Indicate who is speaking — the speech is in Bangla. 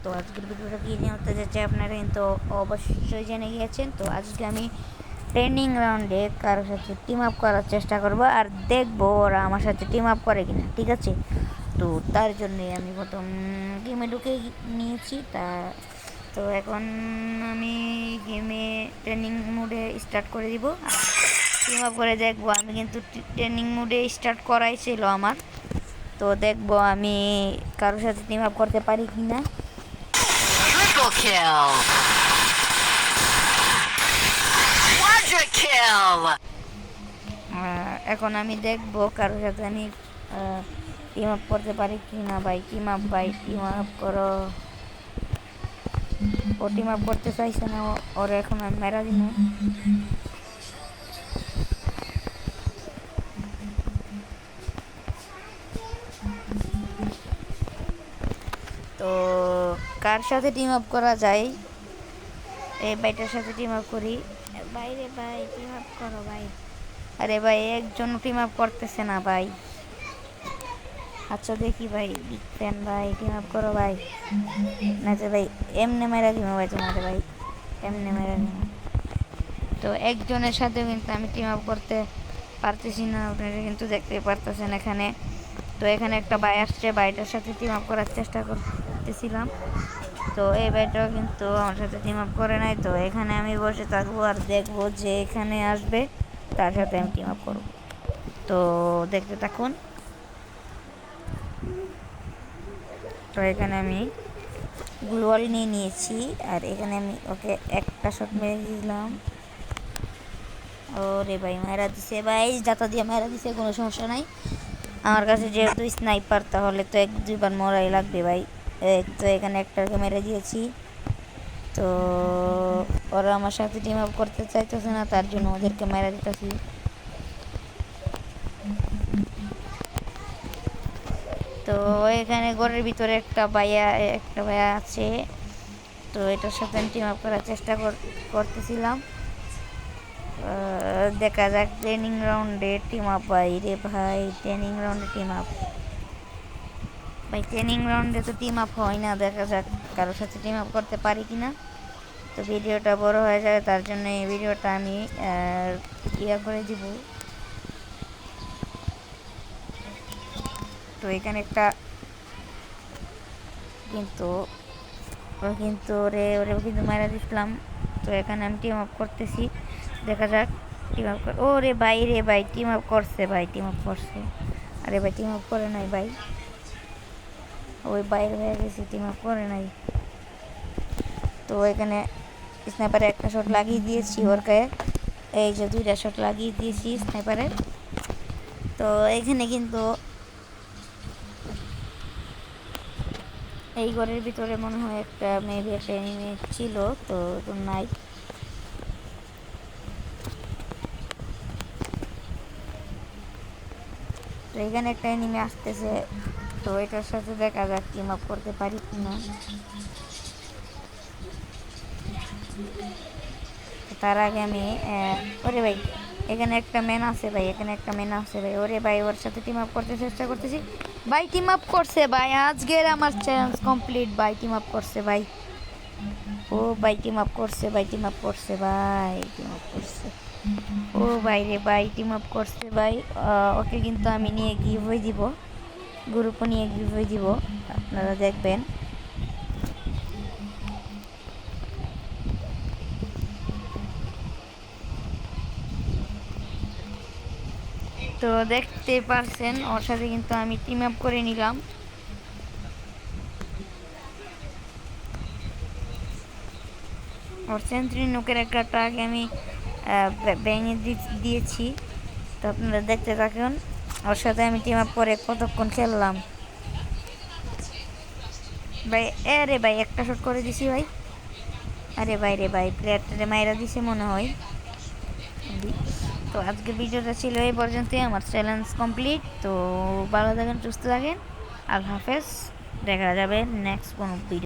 Speaker 1: তো আজকের ভিডিওটা কী নিয়ে হতে যাচ্ছে আপনারা কিন্তু অবশ্যই জেনে গিয়েছেন। তো আজকে আমি ট্রেনিং রাউন্ডে কারোর সাথে টিম আপ করার চেষ্টা করব আর দেখবো ওরা আমার সাথে টিম আপ করে কিনা, ঠিক আছে। তো তার জন্যই আমি প্রথম গেমে ঢুকে নিয়েছি। তো এখন আমি গেমে ট্রেনিং মোডে স্টার্ট করে দিব, টিম আপ করে দেখবো। আমি কিন্তু ট্রেনিং মোডে স্টার্ট করাই ছিল আমার, তো দেখবো আমি কারোর সাথে টিম আপ করতে পারি কিনা।
Speaker 2: Triple kill! Quadra kill!
Speaker 1: এখন আমি দেখবো কারোর সাথে আমি টিম আপ করতে পারি কিনা। ভাই টিম আপ, ভাই টিম আপ করো। ও টিম আপ করতে চাইছে না, ওর এখন আমি মেরা দিব। তো কার সাথে টিম আপ করা যায়? এই ভাইটার সাথে টিম আপ করি। বাইরে ভাই টিম আপ করো ভাই। আরে ভাই একজন টিম আপ করতেছে না ভাই। আচ্ছা দেখি ভাই, বিগ ফ্যান ভাই, টিম আপ করো ভাই। না তো ভাই এমনি মেরা দিব ভাই, তোমাদের ভাই এমনি মেরা দিব। তো একজনের সাথে কিন্তু আমি টিম আপ করতে পারতেছি না, আপনারা কিন্তু দেখতে পারতেছেন এখানে। তো এখানে একটা ভাই আসছে, ভাইটার সাথে টিম আপ করার চেষ্টা করতেছিলাম। তো এই ভাইটাও কিন্তু আমার সাথে টিম আপ করে নাই। তো এখানে আমি বসে থাকবো আর দেখবো যে এখানে আসবে তার সাথে আমি টিম আপ করবো। তো দেখতে থাকুন। তো এখানে আমি গ্লোয়াল নিয়ে নিয়েছি আর এখানে আমি ওকে একটা শট মেরে দিলাম। ওরে ভাই মেরা দিছে ভাই, যাতা দিয়ে মেরা দিছে, কোনো সমস্যা নাই আমার কাছে যেহেতু স্নাইপার, তাহলে তো এক দুইবার মরাই লাগবে ভাই। তো এখানে একটাকে মেরে দিয়েছি। তো ওরা আমার সাথে টিম আপ করতে চাইতেছে না, তার জন্য ওদেরকে মেরে দিতেছি। তো এখানে ঘরের ভিতরে একটা ভাইয়া আছে। তো এটার সাথে আমি টিম আপ করার চেষ্টা করতেছিলাম। দেখা যাক ট্রেনিং রাউন্ডে টিম আপ। ভাই রে ভাই, ট্রেনিং রাউন্ডে টিম আপ ভাই, ট্রেনিং রাউন্ডে তো টিম আপ হয় না। দেখা যাক কারোর সাথে টিম আপ করতে পারি কিনা। তো ভিডিওটা বড় হয়ে যায়, তার জন্য এই ভিডিওটা আমি ইয়া করে দিব। তো এখানে একটা কিন্তু ওরে কিন্তু মারা দিচ্ছিলাম। তো এখানে আমি টিম আপ করতেছি, দেখা যাক টিম আপ ও রে ভাই টিম আপ করছে ভাই, টিম আপ করছে। আরে ভাই টিম আপ করে নাই ভাই, ওই বাইরে হয়ে গেছে, টিম আপ করে নাই। তো এখানে স্নাইপারে একটা শট লাগিয়ে দিয়েছি ওর গায়ে, এই যে দুইটা শট লাগিয়ে দিয়েছি স্নাইপারে। তো এখানে কিন্তু এই ঘরের ভিতরে মনে হয় একটা মেবি একটা এনিমি ছিল, তো নাই। তো এখানে একটা এনিমি আসতেছে, তো এটার সাথে দেখা যাক টিম আপ করতে পারি কিনা। তার আগে আমি ওরে ভাই এখানে একটা ম্যান আছে ভাই, এখানে একটা ম্যান আছে ভাই। ওরে ভাই ওর সাথে টিম আপ করতে চেষ্টা করতেছি ভাই, টিম আপ করছে ভাই। আজকের আমার চ্যালেঞ্জ কমপ্লিট ভাই, টিম আপ করছে ভাই। ও ভাই টিম আপ করছে ভাই, টিম আপ করছে ভাই, টিম আপ করছে। ও ভাই রে ভাই টিম আপ করছে ভাই। ওকে কিন্তু আমি নিয়ে গিভওয়ে দিব, গ্রুপও নিয়ে গিভওয়ে দিব, আপনারা দেখবেন। তো দেখতে পারছেন ওর সাথে কিন্তু আমি টিম আপ করে নিলাম। ওর সেন্ট্রি নোকের একটা ট্রাক আমি ভেঙে দিয়েছি। তো আপনারা দেখতে থাকুন, ওর সাথে আমি টিম আপ করে কতক্ষণ খেললাম ভাই। আরে ভাই একটা শট করে দিছি ভাই। আরে ভাই রে ভাই, প্লেয়ারটারে মাইরা দিছে মনে হয়। তো আজকে ভিডিওটা ছিল এই পর্যন্তই, আমার চ্যালেঞ্জ কমপ্লিট। তো ভালো থাকেন, সুস্থ থাকেন, আল্লাহ হাফেজ। দেখা যাবে নেক্সট কোনো ভিডিও।